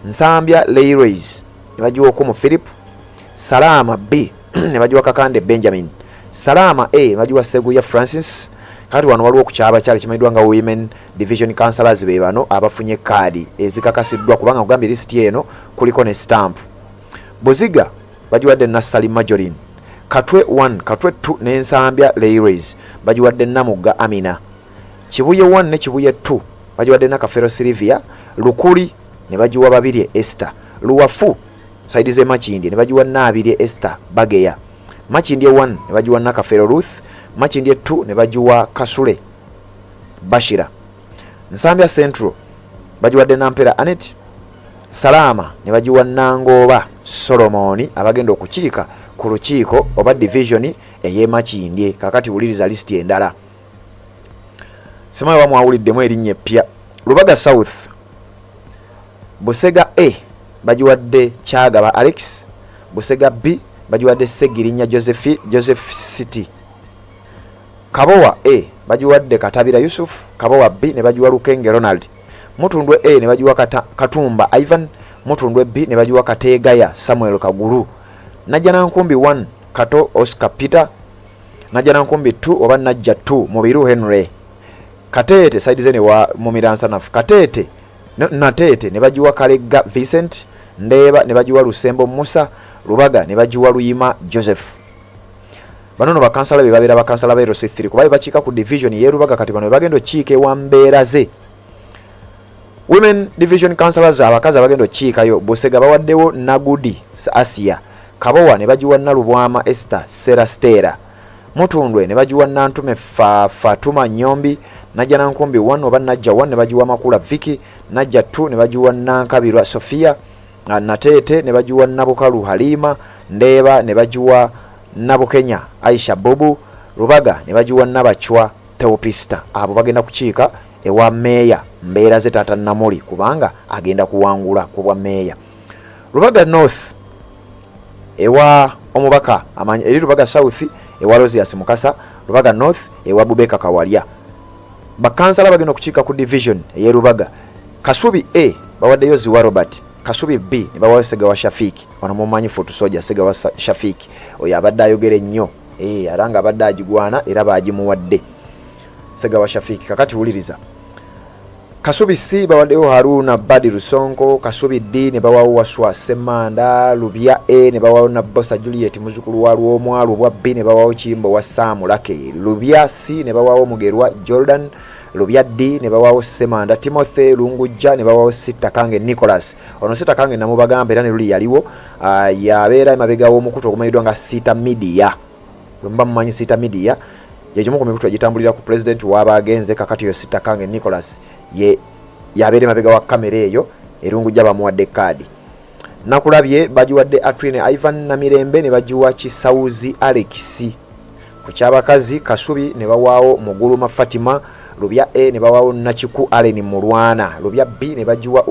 Nsambya Leyrays ne bagiwa Okumu Philip. Salama B ne bagiwa Kakande Benjamin. Salama A ne bagiwa Seguya Francis. Kati wano waliwo kukyaba kyali kimanyiddwa nga Women Division Councillors be bano abafunye kaadi ezikakasiddwa kubanga kugambye list eno kuliko ne stamp. Buziga bagiwadde Nassali Majorin. Katwe 1, Katwe 2 n'Ensambya Leyres bagiwadde Namugga Amina. Kibuye 1 ne Kibuye 2 bagiwadde Nakafero Silvia. Lukuli ne bagiwa Babirye Esther. Luwafu Saidi ze Makindi ne bagiwa Nabirye Esther Bageya. Makindi 1 ne bagiwa Nakafero Ruth. Makindi 2 ne bagiwa Kasule Bashira. Nsambya Central bagiwadde Nampera Anet. Salama ne bagiwa Nangoba Solomoni abagenda okukiika ku lukiiko oba division ey'Emakindye. Kakati wuliriza list endala. Semayo wamwawuliddemu erinnya eppya. Lubaga South Busega A bagiwadde Kyagaba Alex. Busega B bagiwadde Segirinya Joseph City. Kabowa A bagiwadde Katabira Yusuf. Kabowa B ne bagiwa Lukenge Ronald. Mutundwe A ne bagiwa Katumba Ivan. Mutundwe B ne bagiwa Kategaya Samuel Kaguru. Najjanankumbi 1 Kato Oscar Peter. Najjanankumbi 2 oba Najja 2 Mubiru Henry. Katete side zene wa Mumiransa nafu. Katete Natete ne bagiwa Kalega Vincent. Ndeba ne bagiwa Lusembo Musa. Lubaga ne bagiwa Luyima Joseph. Banono bakansala bebabera bakansala ba RC3 kuba bachika ku division ye Lubaga kati bano bagendo chike wa Mberaze. Women Division Councillors abakazi abagendo chika yo Busega bawaddewo Nagudi Asia. Kabowa ne bagiwa Nalubwama Esther Serastera. Mutundwe ne bagiwa Nantume Fatuma Nyombi. Najjanankumbi 1 oba Najja 1 ne bagiwa Makula Viki. Najja 2 ne bagiwa Nankabirwa Sofia. Natete ne bagiwa Nabukalu Halima. Ndeba ne bagiwa Nabukenya Aisha Bobu. Lubaga ne bagiwa Nabachwa Theopista. Abo bagenda kukiika ewa meya Mberaze Tata Namuli kubanga agenda kuwangula kubwa meya. Lubaga North ewa omubaka amanya eri Lubaga South ewa Rosias Mukasa. Lubaga North ewa Bubeka Kawalya. Bakansala bagenda kukiika ku division eye Lubaga. Kasubi A bawaddeyo Ziwa Robert. Kasubi B ne bawa Sega wa Shafiki. Ono mumanyi foto soja Sega wa Shafiki. Oyo abadde ayogere nnyo. Aranga abadde agigwana era bagimuwadde. Sega wa Shafiki kakati wuliriza. Kasubi C bawaddeyo Haruna Badi Rusonko. Kasubi D ne bawawo Waswa Semanda. Lubya A ne bawawo Nabosa Juliet muzukulu wa Lwomwa. Lubwa B ne bawawo Kimbo wa Samu Lake. Lubya C ne bawawo Mugerwa Jordan. Lubya D ne bawawo Semanda Timothy Lungujja ne bawawo Sitakange Nicholas. Ono Sitakange namubagamba era ne luli yaliwo yabeera emabega w'omukutu ogumanyiddwa nga Sita Media. Lumba mumanyi Sita Media yekimu ku mikutu egitambulira ku president w'abagenze kakati yo Sitakange Nicholas ye yabeera emabega wa kamera eyo Erungujja bamuwadde kaadi. Nakulabye bagiwadde Atrine Ivan Namirembe ne bagiwa Kisauzi Alex. Ku kyabakazi Kasubi ne bawaawo Muguluma Fatima. Lubya A ne bawawo Nachiku Allen Mulwana. Lubya B ne bagiwa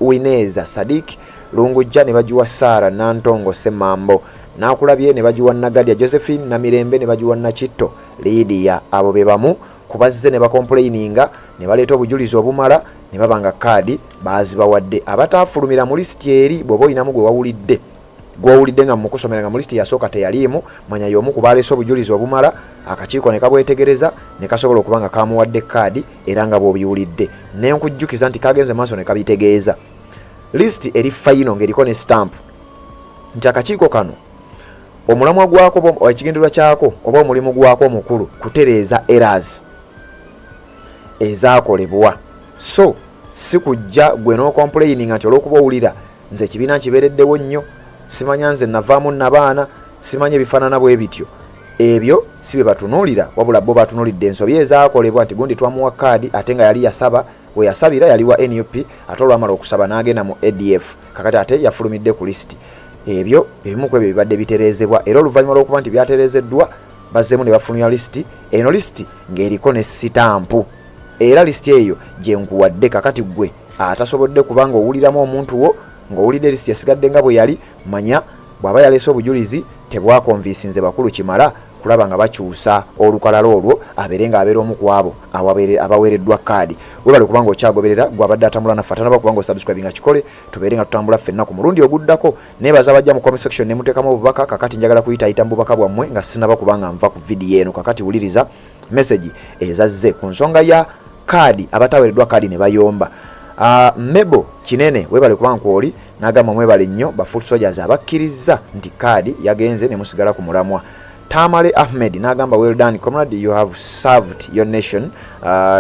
Uineza Sadik. Lungujja ne bagiwa Sara Nantongo Semambo. Nakulabye ne bagiwa Nagadia Josephine. Namirembe ne bagiwa Nachito Lydia. Abo be bamu kubazze ne bakomplaininga ne baleeta obujulizi obumala ne babanga kaadi bazi bawadde abatafulumira mu list eri bobo inamu gwe wawulidde. Gwawulidde nga mukusomera mu list yasooka teyalimu manya yomu kubaleesa obujulizi obumala akakiiko ne kabwetegereza ne kasobola okubanga kamuwadde kaadi era nga bw'obiwulidde. Ne nkujjukiza nti kagenze maaso ne kabitegeeza. List eri final ng'eriko ne stamp nti akakiiko kano omulamwa gwako ekigendererwa kyako oba omulimu gwako omukulu kutereeza errors ezaakolebwa. So si kujja gwe n'ocomplaining nti olw'okuba owulira nze ekibiina kibeereddewo nnyo simanya nze navaamu nabaana simanya ebifaanana bwe bityo. Ebyo si bye batunuulira wabula bo batunuulidde ensobi ezaakolebwa nti gundi twamuwa kaadi ate nga yali yasaba we yasabira yali wa NUP ate olwamala okusaba n'agenda mu ADF kakati ate yafulumidde ku lisiti. Ebyo ebimu ku ebyo bibadde bitereezebwa era oluvannyuma lw'okuba nti byatereezeddwa bazzeemu ne bafunira lisiti. Eno lisiti ng'eriko ne sitampu era lisiti eyo gye nkuwadde kakati gwe atasobodde kubanga owuliramu omuntu wo ng'owulidde lisiti esigadde nga bwe yali manya bw'aba yaleese obujulizi tebwakonvinsinze bakulu kimala okulaba nga bakyusa olukalala olwo abeerenga abeera omu ku abo abaweereddwa kaadi. Webale kubanga okyagoberera gwabadde atambula naffe atanaba kubanga osubscribinga kikole tubeere nga tutambula ffenna ku mulundi oguddako. Neebaza abajja mu comment section ne muteekamu obubaka. Kakati njagala kuyita mu bubaka bwammwe nga sinaba kubanga nva ku vidiyo eno. Kakati wuliriza message ezazze ku nsonga ya kaadi, abataweereddwa kaadi ne bayomba. Mebo kinene webale kubanga kwoli n'agamba mwebale nnyo ba foot soldiers abakkiriza nti kaadi yagenze ne musigala ku mulamwa. Tamale Ahmed n'agamba well done comrade, you have served your nation.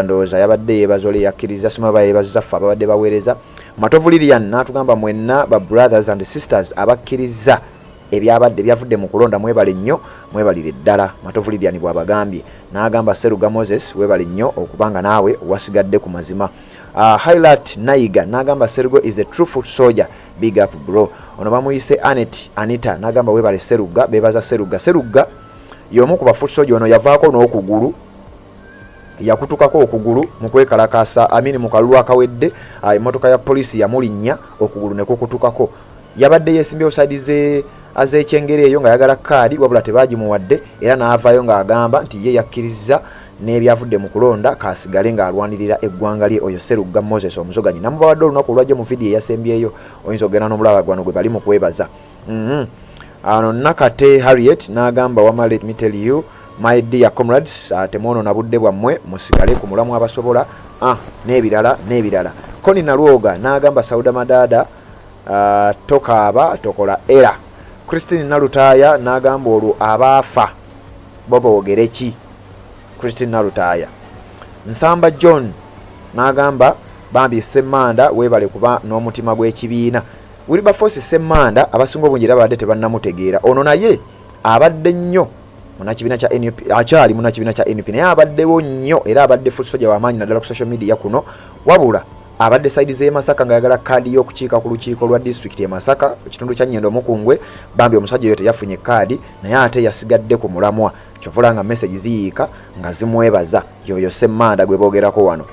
Ndowooza yabadde yeebazole yakkiriza simaba yeebazza ffe ababadde baweereza. Matovu Lilian n'atugamba mwenna ba brothers and sisters abakkiriza ebyabadde byavudde mu kulonda mwebale nnyo, mwebalire ddala. Matovu Lilian bw'abagambye. N'agamba Seruga Moses webale nnyo okubanga naawe wasigadde ku mazima. Highlight Naiga n'agamba Serugo is a true foot soldier, big up bro. Ono bamuyise Anita n'agamba webale Seruga, bebaza Seruga y'omu ku ba foot soldier ono yavaako n'okugulu, yakutukako okugulu mu kwekalakasa mu kalulu akawedde. Emmotoka ya poliisi yamulinnya okugulu ne kukutukako. Yabadde yeesimbyewo saidi az'ekyengere eyo nga yagala kaadi wabula tebaagimuwadde, era n'avaayo ng'agamba nti ye yakkiriza n'ebyavudde mu kulonda kasigale ng'alwanirira eggwanga lye. Oyo Seruga Moses omuzoganyi namubawadde olunaku olwajja mu vidiyo eyasembyeyo, oyinza okugenda n'omulaba gwano gwe bali mu kwebaza. Ano Nakate Harriet n'agamba wama let me tell you my dear comrades, temwono na budde bwammwe musigale ku mulamu abasobola. N'ebirala. Koni Nalwoga n'agamba Sauda Madada tokaaba tokola era. Christine Nalutaya n'agamba olwo abaafa bobogereki. Christine Nalutaya. Nsamba John n'agamba bambi Semmanda webale kuba n'omutima gw'ekibiina. Wilberforce Semmanda abasinga obungi abadde tebannamutegeera. Ono naye abadde nnyo munakibiina kya NUP, akyali munakibiina kya NUP naye abaddewo nnyo era abadde foot soldier w'amaanyi naddala ku social media kuno, wabula abadde side z'e Masaka nga yagala kaadi y'okukiika ku lukiiko lwa district e Masaka ekitundu kya Nnyendo Mukungwe. Bambi omusajja oyo teyafunye kaadi naye ate yasigadde ku mulamwa. Kyovula nga message ziyiika nga zimwebaza yoyo Semmanda gwe boogerako wano.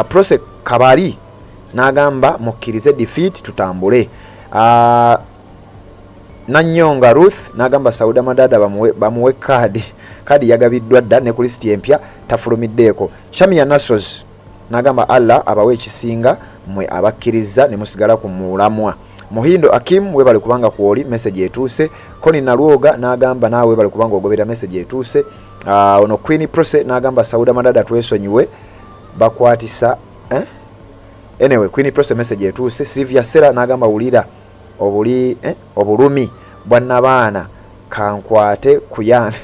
Prose Kabali n'agamba mukkirize defeat tutambule. Nanyonga Ruth n'agamba Sauda Madada bamuwe kaadi yagabiddwa dda ne ku listi empya tafulumiddeeko. Shamia Nasros n'agamba Allah abawe ekisinga mwe abakkiriza ne musigala ku mulamwa. Muhindo Akim webale kubanga kwoli message etuuse. Koni Nalwoga n'agamba naawe webale kubanga ogobera message etuuse. Ono Queen Prose n'agamba Sauda Madada twesonyiwe bakwatisa anyway Queen Prose message etuuse. Sylvia Sera n'agamba wulira obulumi bwannabaana kankwate kuyane.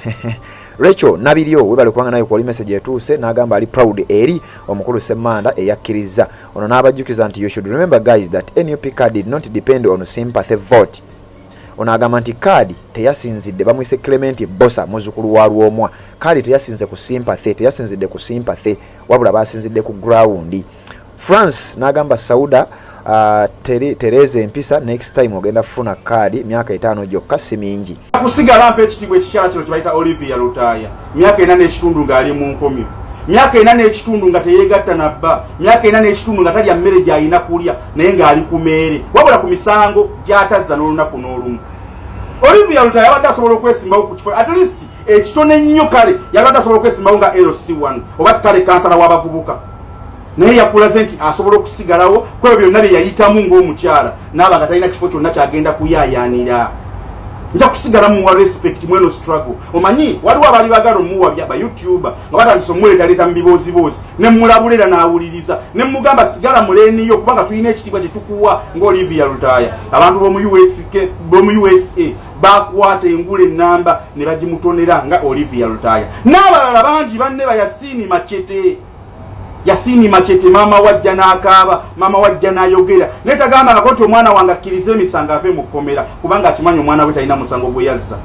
Rachel Nabiryo webale kubanga nayo kwoli message etuuse n'agamba ali proud eri omukulu Semmanda eyakkiriza. Ono n'abajjukiza nti you should remember guys that NUP card did not depend on sympathy vote. Ono agamba nti kaadi teyasinzidde bamwise Clement Bosa muzukulu wa Lwomwa. Kaadi teyasinze ku sympathy, teyasinzidde ku sympathy wabula basinzidde ku ground. France n'agamba Sauda Tereze empisa next time ogenda funa kaadi myaka 5 gyokka si mingi. Kusigala mpe ekitibwa ekikyala kino kibayita Olivia Lutaya. Myaka 4 n'ekitundu ng'ali mu nkomyo. Myaka 4 n'ekitundu nga teyeegatta na bba. Myaka 4 n'ekitundu nga talya mmere gy'alina kulya naye ng'ali ku meere. Wabula ku misango gy'atazza n'olunaku n'olumu. Olivia Lutaya yabadde asobola okwesimbawo ku kifo at least ekitone nnyo kale yabadde asobola okwesimbawo nga LC1 oba kale kansala w'abavubuka. Naye yakulaze nti asobola okusigalawo kwebyo byonna bye yayitamu ng'omukyala n'aba nga talina kifo kyonna kyagenda kuyaayaanira. Nja kusigala muwa respect mweno struggle. Omanyi waliwo abali bagala omuwa ba YouTuber nga batandise omuleetaleta mu biboozibozi ne mulabulira n'awuliriza ne mugamba sigala muleeniyo kubanga tulina ekitibwa kye tukuwa ng'Olivia Lutaya. Abantu b'omu USA bakwata engule ennamba ne bagimutonera nga Olivia Lutaya. N'abalala bangi banne Yasini Machete mama wajja n'akaaba, mama wajja n'ayogera. Netagamba akoti omwana wange akkirize emisango ave mu kkomera kubanga akimanyi omwana we talina musango gwe yazza.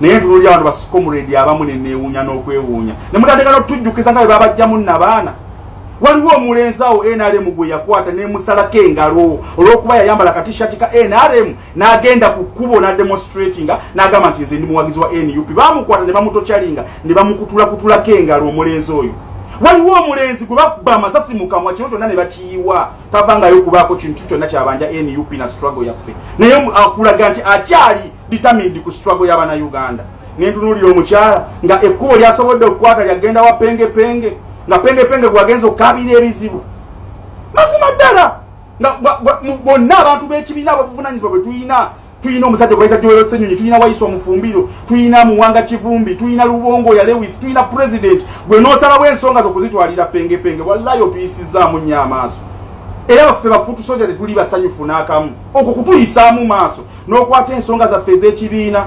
Naye ntunulira abantu basukomuledi abamu ne neewuunya n'okwewuunya. Ne mutandika n'otujjukiza nga bwe babajjamu nnabaana. Waliwo omulenzi awo NRM gwe yakwata n'emusalako engalo olw'okuba yayambala katishaati ka NRM n'agenda ku kkubo n'ademonstratinga n'agamba nti nze ndi muwagizi wa NUP. Baamukwata ne bamutokyalinga ne bamukutulakutulako engalo omulenzi oyo. Waliwo omulenzi gwe bakuba amasasi mu kamwa kino kyonna ne bakiyiwa tavangayo kubaako kintu kyonna kyabanja NUP na struggle yaffe. Naye akulaga nti akyali determined ku struggle y'Abannayuganda. nentunulira omukyala nga ekkubo lyasobodde okukwata lyagenda wa penge nga penge gwagenza okukabira ebizibu mazima ddala nga bonna abantu b'ekibiina abavunanyizibwa bwe tuyina omusajja gwe bayita Joel Ssenyonyi, tuyina Wayiso Omufumbiro, tuyina Muwanga Kivumbi, tuyina Lubongo ya Lewis, tuyina president gwe n'osalawo ensonga z'okuzitwalira penge wallahi otuyisizaamu nnyo amaaso. Era baffe bafutu soja tetuli basanyufu n'akamu okwo kutuyisaamu maaso n'okwata ensonga zaffe ez'ekibiina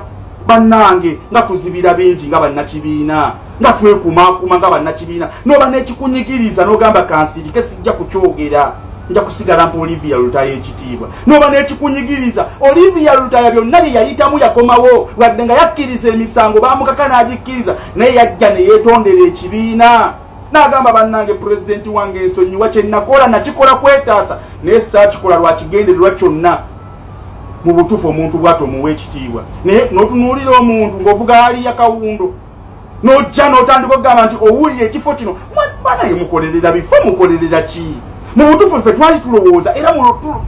bannange nga tuzibira bingi nga bannakibiina nga twekumaakuma nga bannakibiina n'oba n'ekikunyigiriza n'ogamba kansirike sijja kukyogera nja kusigala mpa Olivia Lutaya ekitiibwa n'oba n'ekikunyigiriza Olivia Lutaya byonna bye yayitamu yakomawo wadde nga yakkiriza emisango baamukaka n'agikkiriza naye yajja ne yeetondera ekibiina n'agamba bannange pulezidenti wange ensonyiwa kye nakola nakikola kwetaasa naye saakikola lwakigendererwa kyonna. Mu butuufu omuntu bw'ati omuwa ekitiibwa naye n'otunuulira omuntu ng'ovuga aliya kawundo n'ojja n'otandika okugamba nti owulira ekifo kino banaye mukolerera bifo mukolerera ki? Mu butuufu ffe twali tulowooza era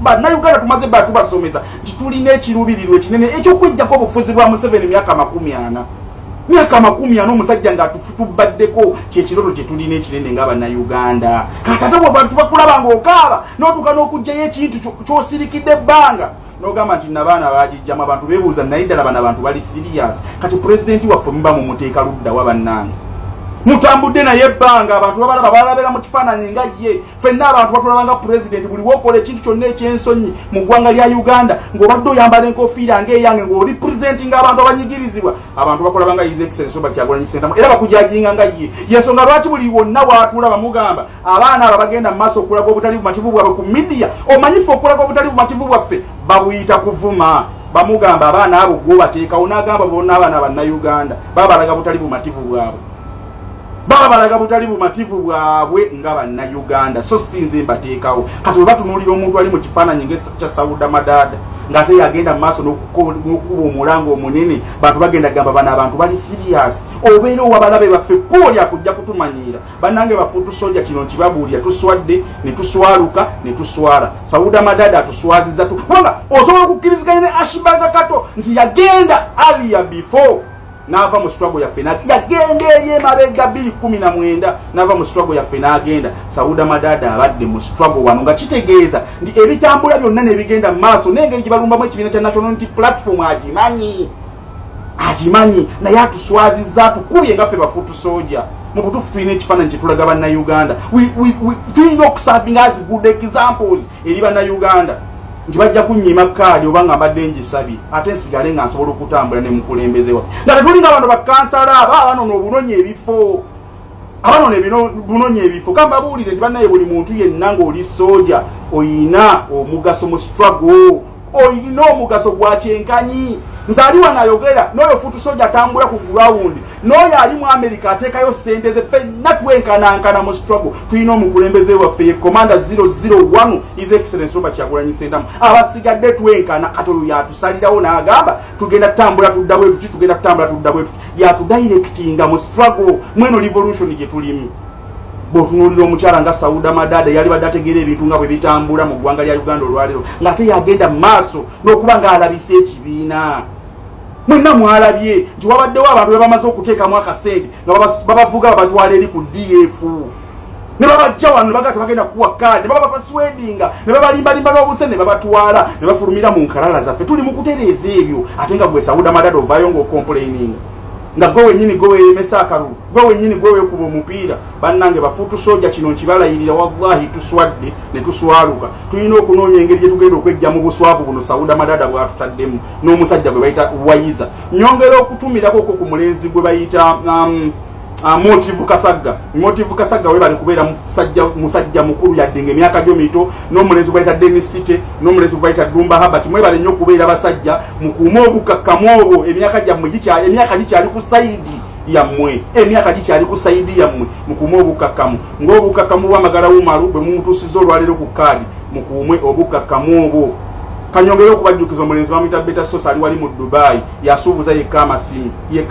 bannayuganda tumaze bba tubasomesa nti tulina ekiruubirirwa ekinene eky'okuggyako obufuzi bwa Museveni myaka 40 omusajja nga tubaddeko kyekiroto kye tulina ekinene nga bannayuganda. Kati ate bw'abantu bakulaba ng'okaaba n'otuuka n'okugyayo ekintu ky'osirikidde ebbanga n'ogamba nti nabaana baagijjamu abantu beebuuza naye ddala bano abantu bali serious. Kati pulezidenti waffe muba mumuteeka luddawa bannange mutambudde naye ebbanga abantu babalaba balabera mu kifaananyi nga ye. Ffenna abantu batulabanga pulezidenti buli wokola ekintu kyonna eky'ensonyi mu ggwanga lya Uganda ng'obadde oyambala enkofiira ng'eyange ng'oli pulezidenti ng'abantu abanyigirizibwa abantu bakulabanga His Excellency Robert Kyagulanyi Ssentamu era bakujajinga nga ye. Yensonga lwaki buli wonna waatula bamugamba abaana abo bagenda mu maaso okulaga obutali bumativu bwabwe ku midiya omanyifu okulaga obutali bumativu bwaffe babuyita kuvuma. Bamugamba abaana abo gwobateekawo n'agamba bonna abaana bannayuganda babalaga butali bumativu bwabwe babalaga butali bumativu bwabwe nga bannayuganda so sinze mbateekawo. Kati bwe batunuulira omuntu ali mu kifaananyi ng'ekya Sauda Madada ng'ate yagenda mu maaso n'okuba omulango omunene bantu bagenda gamba bano abantu bali serious obeera owabalabe baffe kkubo lyakujja kutumanyiira. Bannange bafuutu soja kino nkibabuulira tuswadde ne tuswaluka ne tuswala. Sauda Madada atuswaziza kubanga osobola okukkiriziganya ne Ashibaga Kato nti yagenda aliya before n'ava mu struggle yaffe yagenda eri emabega 2019 n'ava mu struggle yaffe n'agenda. Sauda Madada abadde mu struggle wano nga kitegeeza nti ebitambula byonna nebigenda mu maaso n'engeri gye balumbamu ekibiina kya National Unity Platform agimanyi naye atuswazizza tukubye nga ffe bafuutu soja. Mu butuufu tulina ekifaananyi kye tulaga bannayuganda tulina okusavinga as good examples eri bannayuganda nti bajja kunnyima kaadi oba nga mbadde ngisabye ate nsigale nga nsobola okutambula ne mukulembeze waffe nga tetulinga abantu bakansala abanoono obunonya ebifo kambabuulire nti bannaye buli muntu yenna ng'oli soja oyina omugaso mu struggle oyina omugaso gwa kyenkanyi. Nze ali wano ayogera n'oyo fuutu soja atambula ku ground n'oyo ali mu America ateekayo ssente ze ffenna twenkanankana mu struggle. Tulina omukulembeze waffe ye Commander 001 His Excellency Robert Kyagulanyi Ssentamu abasigadde twenkana kati oyo yatusalirawo n'agamba tugenda tutambula tudda bwe tuti tugenda tutambula tudda bwe tuti yatudirectinga mu struggle mweno revolution gye tulimu. Bw'otunuulira omukyala nga Sauda Madada yali badde ategeera ebintu nga bwe bitambula mu ggwanga lya Uganda olwaleero ng'ate yagenda mu maaso n'okuba ng'alabise ekibiina. Mwenna mwalabye nti wabaddewo abantu be bamaze okuteekamu akasente nga babavuga babatwala eri ku DF ne babajja wano ne bagata bagenda kuwa kaadi ne babapaswedinga ne babalimbalimba n'obuse ne babatwala ne bafulumira mu nkalala zaffe. Tuli mu kutereeza ebyo ate nga gwe Sauda Madada ovaayo ng'okomplaininga nga gwe wennyini gwe weeyemesa akalulu gwe wennyini gwe weekuba omupiira. Bannange bafuutu soja kino nkibalayirira wallahi tuswadde ne tuswaluka. Tulina okunoonya engeri gye tugenda okweggya mu buswavu buno Sauda Madada bw'atutaddemu n'omusajja gwe bayita Wayiza. Nyongera okutumirako ku mulenzi gwe bayita Motive Kasagga we bali kubeera musajja mukulu yadde ng'emyaka gyo mito n'omulenzi gwe bayita Dennis City n'omulenzi gwe bayita Dumba Habert mwebale nnyo okubeera basajja mukuume obukakkamu obwo emyaka gikyali ku sayidi yammwe mukuume obukakkamu ng'obukakkamu bw'amagala wumalu bwe mumutuusiza olwaleero ku kaadi mukuume obukakkamu obwo. Kanyongere okubajjukiza omulenzi bamuyita Beta Sosa ali wali mu Dubai yasuubuza yekka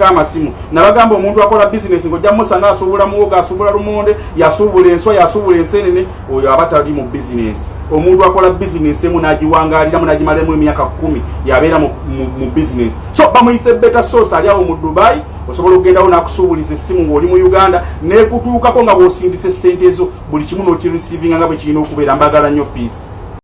amasimu nabagamba omuntu akola bizinesi ng'ojja musanga asuubula muwogo asuubula lumonde yasuubula enswa yasuubula ensenene oyo aba tali mu bizinesi omuntu akola business emu nagiwangaliramu nagimalemu emyaka 10 yabeera mu business. So bamuyise better source ali awo mu Dubai, osobola okugendawo nakusuubuliza essimu ng'oli mu Uganda nekutuukako nga bw'osindise ssente ezo buli kimu n'okireceiving nga bwe kirina okubeera. Mbagala nnyo peace.